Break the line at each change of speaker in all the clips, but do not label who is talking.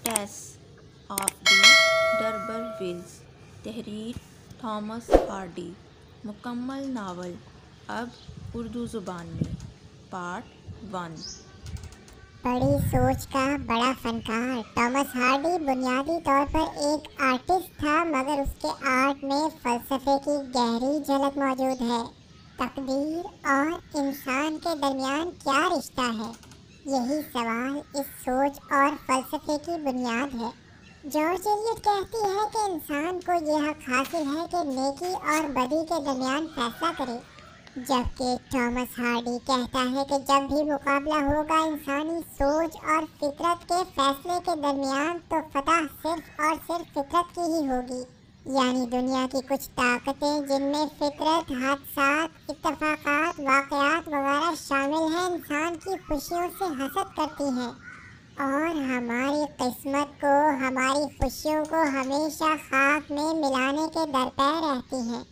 Taste of the ڈربرویلز، تحریر Thomas Hardy. مکمل novel اب اردو زبان میں۔ پارٹ 1۔
بڑی سوچ کا بڑا فنکار تھامس ہارڈی بنیادی طور پر ایک آرٹسٹ تھا، مگر اس کے آرٹ میں فلسفے کی گہری جھلک موجود ہے۔ تقدیر اور انسان کے درمیان کیا رشتہ ہے؟ یہی سوال اس سوچ اور فلسفے کی بنیاد ہے۔ جارج ایلیٹ کہتی ہے کہ انسان کو یہ حق حاصل ہے کہ نیکی اور بدی کے درمیان فیصلہ کرے، جبکہ تھامس ہارڈی کہتا ہے کہ جب بھی مقابلہ ہوگا انسانی سوچ اور فطرت کے فیصلے کے درمیان، تو فتح صرف اور صرف فطرت کی ہی ہوگی۔ یعنی دنیا کی کچھ طاقتیں جن میں فطرت، حادثات، اتفاقات، واقعات وغیرہ شامل ہیں، انسان کی خوشیوں سے حسد کرتی ہیں اور ہماری قسمت کو، ہماری خوشیوں کو ہمیشہ خاک میں ملانے کے درپے رہتی ہیں۔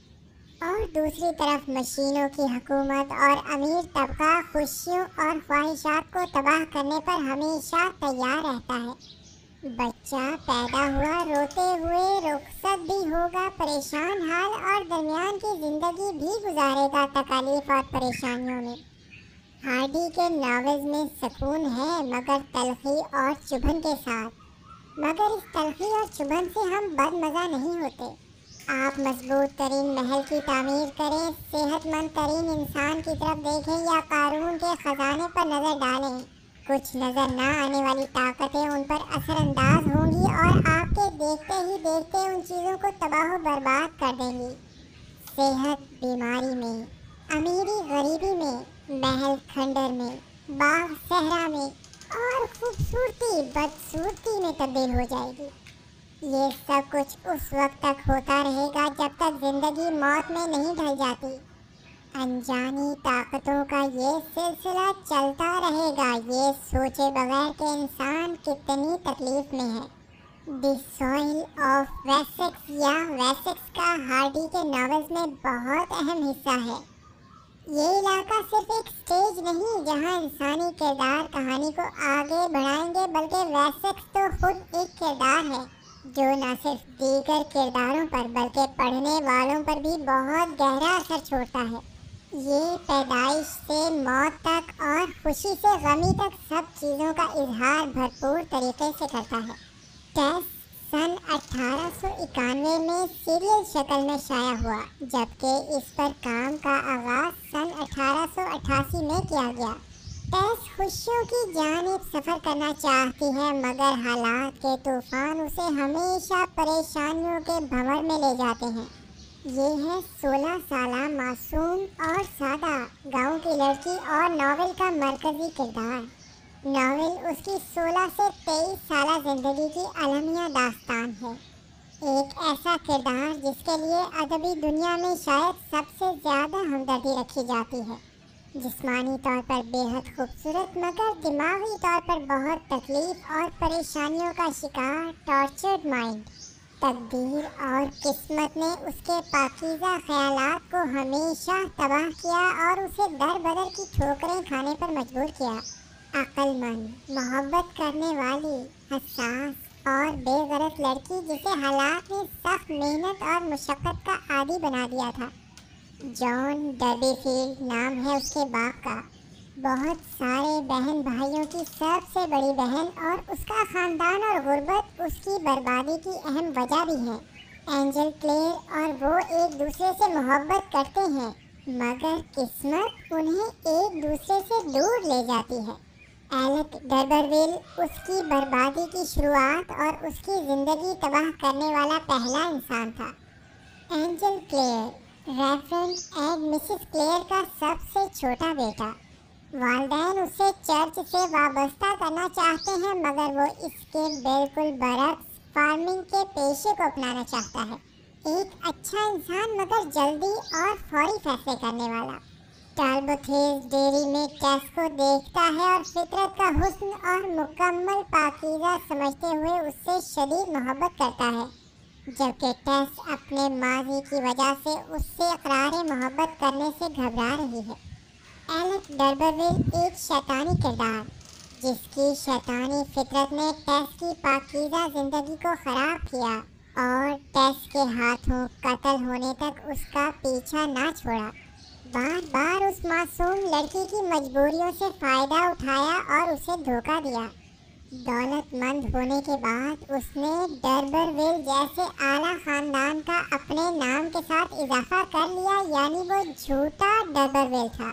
اور دوسری طرف مشینوں کی حکومت اور امیر طبقہ خوشیوں اور خواہشات کو تباہ کرنے پر ہمیشہ تیار رہتا ہے۔ بچہ پیدا ہوا روتے ہوئے، رخصت بھی ہوگا پریشان حال، اور درمیان کی زندگی بھی گزارے گا تکالیف اور پریشانیوں میں۔ ہارڈی کے ناولز میں سکون ہے، مگر تلخی اور چبھن کے ساتھ۔ مگر اس تلخی اور چبھن سے ہم بد مزہ نہیں ہوتے۔ آپ مضبوط ترین محل کی تعمیر کریں، صحت مند ترین انسان کی طرف دیکھیں یا قارون کے خزانے پر نظر ڈالیں، کچھ نظر نہ آنے والی طاقتیں ان پر اثر انداز ہوں گی اور آپ کے دیکھتے ہی دیکھتے ان چیزوں کو تباہ و برباد کر دیں گی۔ صحت بیماری میں، امیری غریبی میں، محل کھنڈر میں، باغ صحرا میں، اور خوبصورتی بدصورتی میں تبدیل ہو جائے گی۔ یہ سب کچھ اس وقت تک ہوتا رہے گا جب تک زندگی موت میں نہیں ڈھل جاتی۔ انجانی طاقتوں کا یہ سلسلہ چلتا رہے گا، یہ سوچے بغیر کہ انسان کتنی تکلیف میں ہے۔ دی سوئل آف ویسیکس یا ویسیکس کا ہارڈی کے ناولز میں بہت اہم حصہ ہے۔ یہ علاقہ صرف ایک سٹیج نہیں جہاں انسانی کردار کہانی کو آگے بڑھائیں گے، بلکہ ویسیکس تو خود ایک کردار ہے جو نہ صرف دیگر کرداروں پر بلکہ پڑھنے والوں پر بھی بہت گہرا اثر چھوڑتا ہے۔ یہ پیدائش سے موت تک اور خوشی سے غمی تک سب چیزوں کا اظہار بھرپور طریقے سے کرتا ہے۔ ٹیس سن 1891 میں سیریل شکل میں شائع ہوا، جبکہ اس پر کام کا آغاز سن 1888 میں کیا گیا۔ ٹیس خوشیوں کی جانب سفر کرنا چاہتی ہے، مگر حالات کے طوفان اسے ہمیشہ پریشانیوں کے بھنور میں لے جاتے ہیں۔ یہ ہے 16 سالہ معصوم اور سادہ گاؤں کی لڑکی اور ناول کا مرکزی کردار۔ ناول اس کی 16 سے 23 سالہ زندگی کی المیہ داستان ہے۔ ایک ایسا کردار جس کے لیے ادبی دنیا میں شاید سب سے زیادہ ہمدردی رکھی جاتی ہے۔ جسمانی طور پر بے حد خوبصورت، مگر دماغی طور پر بہت تکلیف اور پریشانیوں کا شکار ٹارچرڈ مائنڈ۔ تقدیر اور قسمت نے اس کے پاکیزہ خیالات کو ہمیشہ تباہ کیا اور اسے در بدر کی ٹھوکریں کھانے پر مجبور کیا۔ عقل مند، محبت کرنے والی، حساس اور بے غرض لڑکی جسے حالات نے سخت محنت اور مشقت کا عادی بنا دیا تھا۔ جان ڈربی فیلڈ نام ہے اس کے باپ کا۔ بہت سارے بہن بھائیوں کی سب سے بڑی بہن اور اس کا خاندان اور غربت اس کی بربادی کی اہم وجہ بھی ہے۔ اینجل کلیئر اور وہ ایک دوسرے سے محبت کرتے ہیں، مگر قسمت انہیں ایک دوسرے سے دور لے جاتی ہے۔ ایلک ڈربرویل اس کی بربادی کی شروعات اور اس کی زندگی تباہ کرنے والا پہلا انسان تھا۔ Angel Clare Reverend and Mrs Clare کا سب سے چھوٹا بیٹا۔ والدین اسے چرچ سے وابستہ کرنا چاہتے ہیں، مگر وہ اس کے بالکل برعکس فارمنگ کے پیشے کو اپنانا چاہتا ہے۔ ایک اچھا انسان، مگر جلدی اور فوری فیصلے کرنے والا۔ ٹالبوتھیز ڈیری میں ٹیس کو دیکھتا ہے اور فطرت کا حسن اور مکمل پاکیزہ سمجھتے ہوئے اس سے شدید محبت کرتا ہے، جبکہ ٹیس اپنے ماضی کی وجہ سے اس سے اقرار محبت کرنے سے گھبرا رہی ہے۔ ایلک ڈربرویل ایک شیطانی کردار जिसकी शैतानी फितरत ने टेस की पाकीज़ा जिंदगी को खराब किया और टेस के हाथों कत्ल होने तक उसका पीछा ना छोड़ा। बार बार उस मासूम लड़की की मजबूरियों से फ़ायदा उठाया और उसे धोखा दिया। दौलतमंद होने के बाद उसने डर्बरविल जैसे आला ख़ानदान का अपने नाम के साथ इजाफा कर लिया, यानी वो झूठा डर्बरविल था,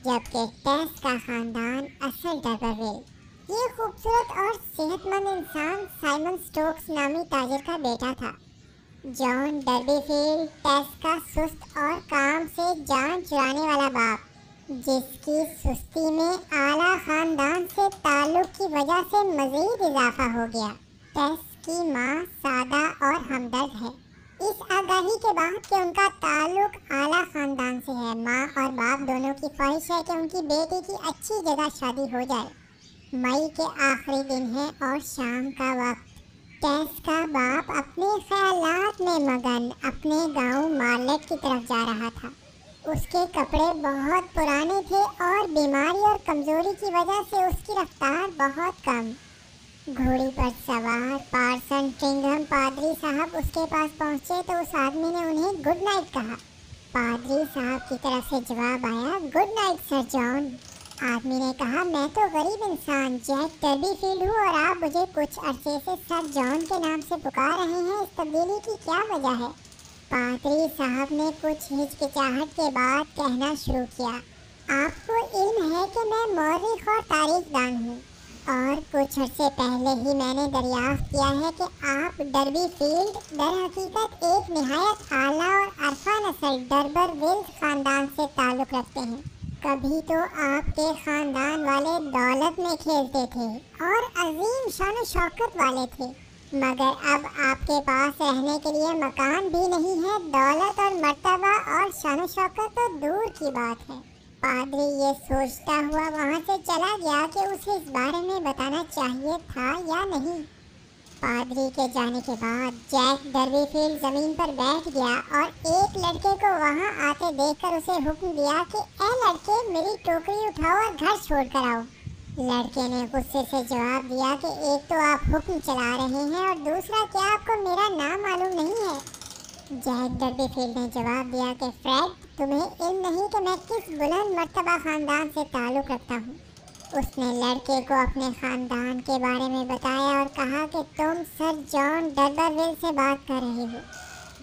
जबकि टेस का ख़ानदान असल डर्बरविल। ये खूबसूरत और सेहतमंद इंसान साइमन स्टोक्स नामी ताजिर का बेटा था। जॉन डर्बीफील्ड टेस का सुस्त और काम से जान चुराने वाला बाप, जिसकी सुस्ती में आला ख़ानदान से ताल्लुक़ की वजह से मज़ीद इजाफा हो गया। टेस की माँ सादा और हमदर्द है। इस आगाही के बाद कि उनका ताल्लुक़ आला ख़ानदान से है, माँ और बाप दोनों की ख्वाहिश है कि उनकी बेटी की अच्छी जगह शादी हो जाए। मई के आखिरी दिन है और शाम का वक्त। टेस का बाप अपने ख्यालात में मगन अपने गांव मार्लेट की तरफ जा रहा था। उसके कपड़े बहुत पुराने थे और बीमारी और कमज़ोरी की वजह से उसकी रफ्तार बहुत कम। घोड़ी पर सवार पार्सन ट्रिंघम पादरी साहब उसके पास पहुंचे तो उस आदमी ने उन्हें गुड नाइट कहा। पादरी साहब की तरफ से जवाब आया, गुड नाइट सर जॉन। आदमी ने कहा, मैं तो गरीब इंसान जैक डर्बीफील्ड हूँ और आप मुझे कुछ अरसे से सर जॉन के नाम से पुकार रहे हैं। इस तब्दीली की क्या वजह है? पादरी साहब ने कुछ हिचकिचाहट के बाद कहना शुरू किया, आपको इल्म है कि मैं मौरिख और तारीखदान हूँ और कुछ अरसे पहले ही मैंने दरियाफ्त किया है कि आप डर्बीफील्ड दर हकीकत एक निहायत आला और अरफा नस्ल डर्बरविल ख़ानदान से ताल्लुक़ रखते हैं। कभी तो आपके ख़ानदान वाले दौलत में खेलते थे और अजीम शान शौकत वाले थे, मगर अब आपके पास रहने के लिए मकान भी नहीं है। दौलत और मर्तबा और शान शौकत तो दूर की बात है। पादरी ये सोचता हुआ वहाँ से चला गया कि उसे इस बारे में बताना चाहिए था या नहीं। पादरी के जाने के बाद जैक डर्बीफील्ड ज़मीन पर बैठ गया और एक लड़के को वहाँ आते देखकर उसे हुक्म दिया कि ए लड़के, मेरी टोकरी उठाओ और घर छोड़ कर आओ। लड़के ने गुस्से से जवाब दिया कि एक तो आप हुक्म चला रहे हैं और दूसरा क्या आपको मेरा नाम मालूम नहीं है? जैक डर्बीफील्ड ने जवाब दिया कि फ्रेड, तुम्हें इल्म नहीं कि मैं किस बुलंद मर्तबा ख़ानदान से ताल्लुक़ रखता हूँ। उसने लड़के को अपने ख़ानदान के बारे में बताया और कहा कि तुम सर जॉन डर्बरविल से बात कर रहे हो।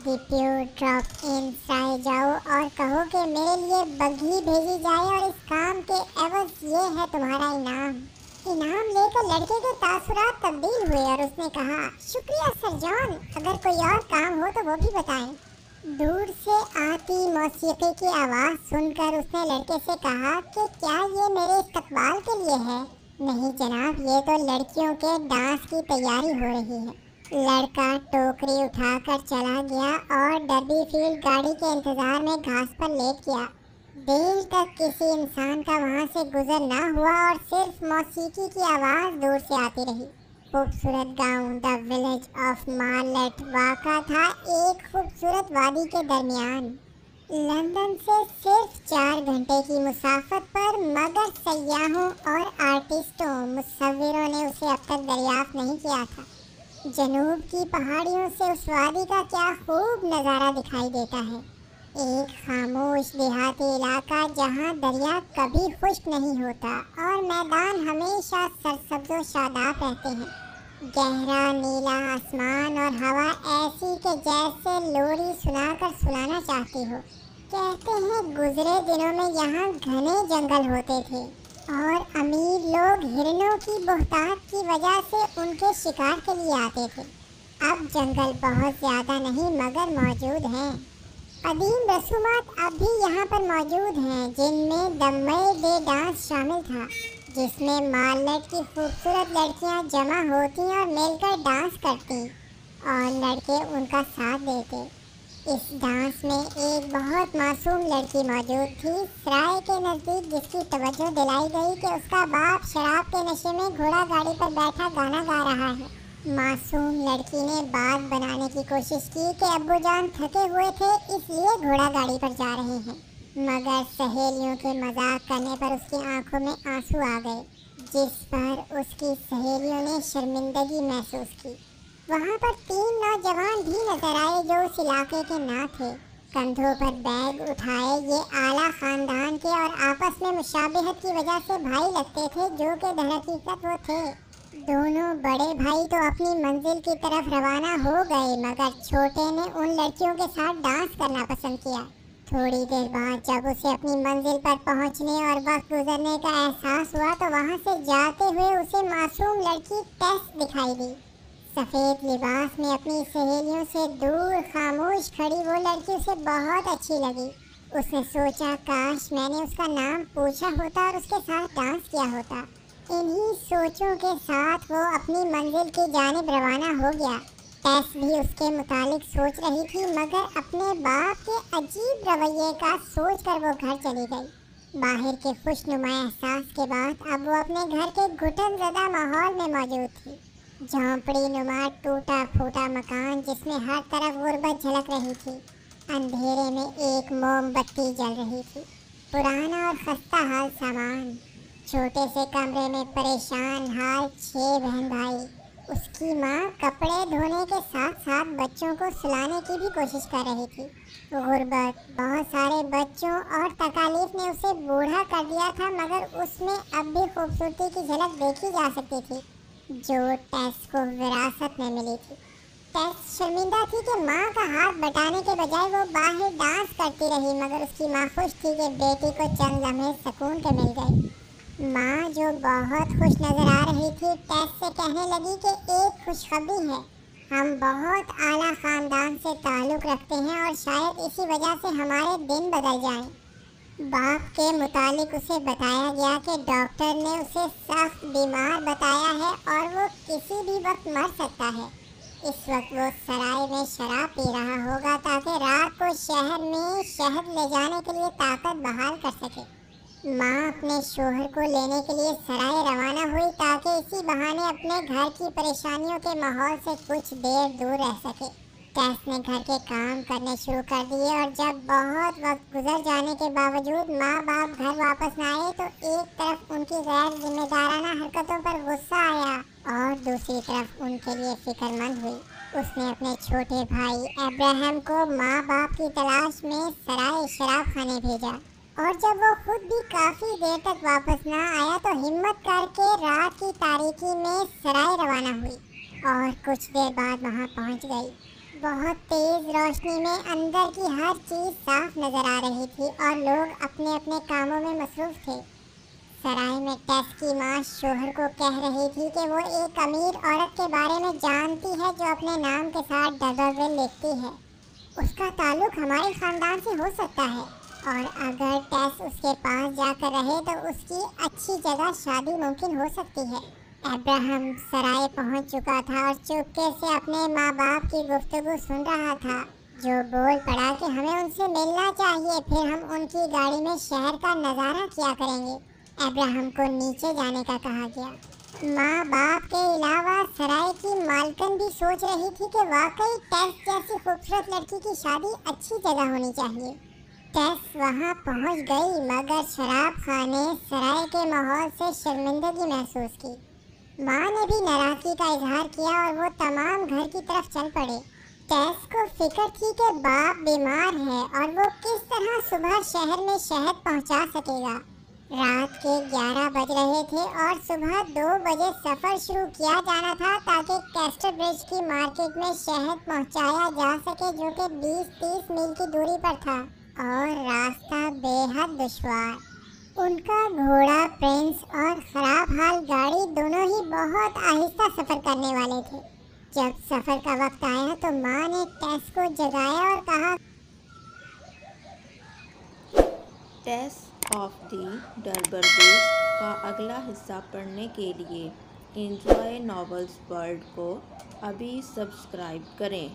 डिप्यू ड्रॉप इन साए जाओ और कहो कि मेरे लिए बग्घी भेजी जाए और इस काम के एवज़ ये है तुम्हारा इनाम। इनाम लेकर लड़के के तासुरात तब्दील हुए और उसने कहा, शुक्रिया सर जॉन, अगर कोई और काम हो तो वो भी बताएं। दूर से आती मौसीकी की आवाज़ सुनकर उसने लड़के से कहा कि क्या ये मेरे इस्तकबाल के लिए है? नहीं जनाब, ये तो लड़कियों के डांस की तैयारी हो रही है। लड़का टोकरी उठाकर चला गया और डर्बीफील्ड गाड़ी के इंतज़ार में घास पर लेट गया। देर तक किसी इंसान का वहाँ से गुजर ना हुआ और सिर्फ मौसीकी की आवाज़ दूर से आती रही। खूबसूरत गांव द विलेज ऑफ मार्लेट वाक़ा था एक खूबसूरत वादी के दरमियान। लंदन से सिर्फ 4 घंटे की मुसाफत पर, मगर सयाहों और आर्टिस्टों मुसव्विरों ने उसे अब तक दरियाफ्त नहीं किया था। जनूब की पहाड़ियों से उस वादी का क्या खूब नज़ारा दिखाई देता है। एक खामोश देहाती इलाका जहाँ दरिया कभी खुश्क नहीं होता और मैदान हमेशा सरसब्ज़ शादाब रहते हैं। गहरा नीला आसमान और हवा ऐसी कि जैसे लोरी सुनाकर सुनाना चाहती हो। कहते हैं गुज़रे दिनों में यहाँ घने जंगल होते थे और अमीर लोग हिरणों की बहुतायत की वजह से उनके शिकार के लिए आते थे। अब जंगल बहुत ज़्यादा नहीं मगर मौजूद हैं। कदीम रसूमात अब भी यहाँ पर मौजूद हैं, जिनमें द मे डे डांस शामिल था, जिसमें मार्लेट की खूबसूरत लड़कियाँ जमा होती और मिलकर डांस करती और लड़के उनका साथ देते। इस डांस में एक बहुत मासूम लड़की मौजूद थी सराय के नज़दीक, जिसकी तवज्जो दिलाई गई कि उसका बाप शराब के नशे में घोड़ा गाड़ी पर बैठा गाना गा रहा है। मासूम लड़की ने बात बनाने की कोशिश की कि अब्बूजान थके हुए थे इसलिए घोड़ा गाड़ी पर जा रहे हैं, मगर सहेलियों के मजाक करने पर उसकी आंखों में आंसू आ गए। जिस पर उसकी सहेलियों ने शर्मिंदगी महसूस की। वहाँ पर 3 नौजवान भी नजर आए जो उस इलाके के ना थे। कंधों पर बैग उठाए ये आला खानदान के और आपस में मुशाबिहत की वजह से भाई लगते थे, जो कि दरहकीकत वो थे। दोनों बड़े भाई तो अपनी मंजिल की तरफ रवाना हो गए, मगर छोटे ने उन लड़कियों के साथ डांस करना पसंद किया। थोड़ी देर बाद जब उसे अपनी मंजिल पर पहुंचने और वक्त गुजरने का एहसास हुआ तो वहां से जाते हुए उसे मासूम लड़की टेस दिखाई दी। सफ़ेद लिबास में अपनी सहेलियों से दूर खामोश खड़ी वो लड़की उसे बहुत अच्छी लगी। उसने सोचा, काश मैंने उसका नाम पूछा होता और उसके साथ डांस किया होता। इन्हीं सोचों के साथ वो अपनी मंजिल की जानिब रवाना हो गया। टेस भी उसके मुतालिक सोच रही थी, मगर अपने बाप के अजीब रवैये का सोच कर वो घर चली गई। बाहर के खुशनुमा एहसास के बाद अब वो अपने घर के घुटनज़दा माहौल में मौजूद थी। झोंपड़ी नुमा टूटा फूटा मकान जिसमें हर तरफ गुर्बत झलक रही थी। अंधेरे में एक मोमबत्ती जल रही थी। पुराना और खस्ता हाल सामान। छोटे से कमरे में परेशान हाल 6 बहन भाई। उसकी माँ कपड़े धोने के साथ साथ बच्चों को सुलाने की भी कोशिश कर रही थी। गुर्बत, बहुत सारे बच्चों और तकालीफ ने उसे बूढ़ा कर दिया था, मगर उसमें अब भी खूबसूरती की झलक देखी जा सकती थी जो टेस को विरासत में मिली थी। टेस शर्मिंदा थी कि माँ का हाथ बटाने के बजाय वो बाहर डांस करती रही, मगर उसकी माँ खुश थी कि बेटी को चंद लम्हे सुकून के मिल गए। माँ जो बहुत खुश नजर आ रही थी, टेस से कहने लगी कि एक खुशखबरी है, हम बहुत आला खानदान से ताल्लुक़ रखते हैं और शायद इसी वजह से हमारे दिन बदल जाएं। बाप के मुतालिक उसे बताया गया कि डॉक्टर ने उसे सख्त बीमार बताया है और वो किसी भी वक्त मर सकता है। इस वक्त वो सराय में शराब पी रहा होगा ताकि रात को शहर में शहद ले जाने के लिए ताकत बहाल कर सके। माँ अपने शोहर को लेने के लिए सराय रवाना हुई ताकि इसी बहाने अपने घर की परेशानियों के माहौल से कुछ देर दूर रह सके। टेस ने घर के काम करने शुरू कर दिए और जब बहुत वक्त गुजर जाने के बावजूद माँ बाप घर वापस न आए तो एक तरफ उनकी गैर जिम्मेदाराना हरकतों पर गुस्सा आया और दूसरी तरफ उनके लिए फिक्रमंद हुई। उसने अपने छोटे भाई अब्राहम को माँ बाप की तलाश में सराय शराब खाने भेजा और जब वो खुद भी काफ़ी देर तक वापस ना आया तो हिम्मत करके रात की तारीकी में सराय रवाना हुई और कुछ देर बाद वहाँ पहुँच गई। बहुत तेज़ रोशनी में अंदर की हर चीज़ साफ नज़र आ रही थी और लोग अपने अपने कामों में मसरूफ़ थे। सराय में टेस की माँ शोहर को कह रही थी कि वो एक अमीर औरत के बारे में जानती है जो अपने नाम के साथ डर्बरविल लिखती है। उसका ताल्लुक हमारे ख़ानदान से हो सकता है और अगर टेस उसके पास जाकर रहे तो उसकी अच्छी जगह शादी मुमकिन हो सकती है। अब्राहम सराय पहुंच चुका था और चुपके से अपने माँ बाप की गुफ्तगू सुन रहा था, जो बोल पड़ा कि हमें उनसे मिलना चाहिए, फिर हम उनकी गाड़ी में शहर का नज़ारा किया करेंगे। अब्राहम को नीचे जाने का कहा गया। माँ बाप के अलावा सराय की मालकिन भी सोच रही थी कि वाकई टेस जैसी खूबसूरत लड़की की शादी अच्छी जगह होनी चाहिए। टेस वहाँ पहुँच गई, मगर शराब खाने सराय के माहौल से शर्मिंदगी महसूस की। माँ ने भी नाराज़गी का इजहार किया और वो तमाम घर की तरफ चल पड़े। टेस को फिक्र थी कि बाप बीमार है और वो किस तरह सुबह शहर में शहद पहुँचा सकेगा। रात के 11 बज रहे थे और सुबह 2 बजे सफ़र शुरू किया जाना था ताकि कैस्टर ब्रिज की मार्केट में शहद पहुँचाया जा सके, जो कि 20-30 मील की दूरी पर था और रास्ता बेहद दुश्वार। उनका घोड़ा प्रिंस और खराब हाल गाड़ी दोनों ही बहुत आहिस्ता सफ़र करने वाले थे। जब सफ़र का वक्त आया तो माँ ने टेस को जगाया और कहा,
टेस ऑफ द डर्बरविल्स का अगला हिस्सा पढ़ने के लिए एंजॉय नॉवेल्स वर्ल्ड को अभी सब्सक्राइब करें।